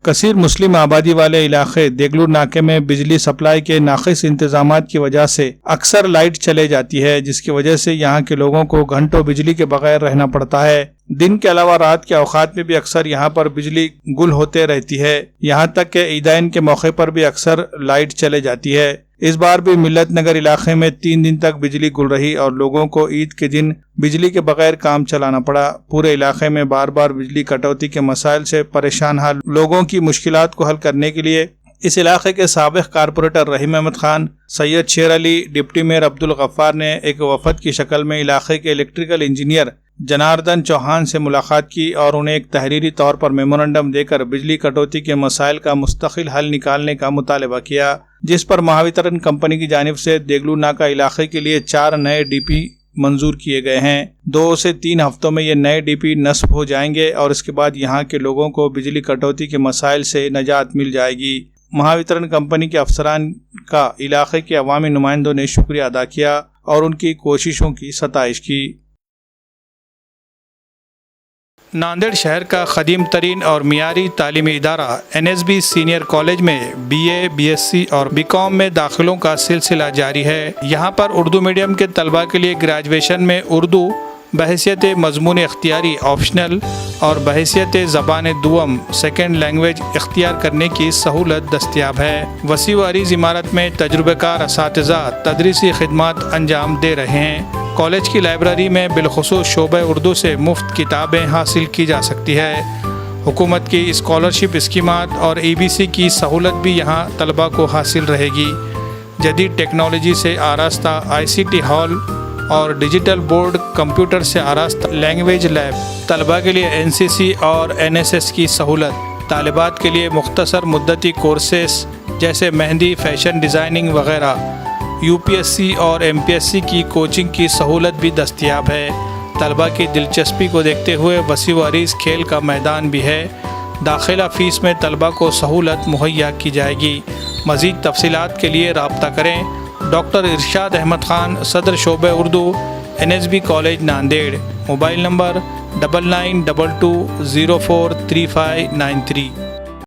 کثیر مسلم آبادی والے علاقے دیگلور ناکے میں بجلی سپلائی کے ناقص انتظامات کی وجہ سے اکثر لائٹ چلے جاتی ہے، جس کی وجہ سے یہاں کے لوگوں کو گھنٹوں بجلی کے بغیر رہنا پڑتا ہے۔ دن کے علاوہ رات کے اوقات میں بھی اکثر یہاں پر بجلی گل ہوتے رہتی ہے، یہاں تک کہ عیدین کے موقع پر بھی اکثر لائٹ چلے جاتی ہے۔ اس بار بھی ملت نگر علاقے میں 3 دن تک بجلی گل رہی اور لوگوں کو عید کے دن بجلی کے بغیر کام چلانا پڑا۔ پورے علاقے میں بار بار بجلی کٹوتی کے مسائل سے پریشان حال لوگوں کی مشکلات کو حل کرنے کے لیے اس علاقے کے سابق کارپوریٹر رحیم احمد خان، سید شیر علی، ڈپٹی میئر عبدالغفار نے ایک وفد کی شکل میں علاقے کے الیکٹریکل انجینئر جناردن چوہان سے ملاقات کی اور انہیں ایک تحریری طور پر میمورنڈم دے کر بجلی کٹوتی کے مسائل کا مستقل حل نکالنے کا مطالبہ کیا، جس پر مہاوترن کمپنی کی جانب سے دیگلور ناکا علاقے کے لیے 4 نئے ڈی پی منظور کیے گئے ہیں۔ 2 سے 3 ہفتوں میں یہ نئے ڈی پی نصب ہو جائیں گے اور اس کے بعد یہاں کے لوگوں کو بجلی کٹوتی کے مسائل سے نجات مل جائے گی۔ مہاوترن کمپنی کے افسران کا علاقے کے عوامی نمائندوں نے شکریہ ادا کیا اور ان کی کوششوں کی ستائش کی۔ ناندیڑ شہر کا قدیم ترین اور معیاری تعلیمی ادارہ NSB سینئر کالج میں BA، BSc اور BCom میں داخلوں کا سلسلہ جاری ہے۔ یہاں پر اردو میڈیم کے طلباء کے لیے گریجویشن میں اردو بحیثیت مضمون اختیاری آپشنل اور بحیثیت زبان دوم سیکنڈ لینگویج اختیار کرنے کی سہولت دستیاب ہے۔ وسیع و عریض عمارت میں تجربہ کار اساتذہ تدریسی خدمات انجام دے رہے ہیں۔ کالج کی لائبریری میں بالخصوص شعبہ اردو سے مفت کتابیں حاصل کی جا سکتی ہے۔ حکومت کی اسکالرشپ اسکیمات اور EBC کی سہولت بھی یہاں طلباء کو حاصل رہے گی۔ جدید ٹیکنالوجی سے آراستہ ICT ہال اور ڈیجیٹل بورڈ، کمپیوٹر سے آراستہ لینگویج لیب، طلباء کے لیے NCC اور NSS کی سہولت، طالبات کے لیے مختصر مدتی کورسز جیسے مہندی، فیشن ڈیزائننگ وغیرہ، UPSC اور MPSC کی کوچنگ کی سہولت بھی دستیاب ہے۔ طلباء کی دلچسپی کو دیکھتے ہوئے وسیع و عریض کھیل کا میدان بھی ہے۔ داخلہ فیس میں طلباء کو سہولت مہیا کی جائے گی۔ مزید تفصیلات کے لیے رابطہ کریں۔ ڈاکٹر ارشاد احمد خان، صدر شعبہ Urdu, NSB college Nanded. Mobile number 9922043593۔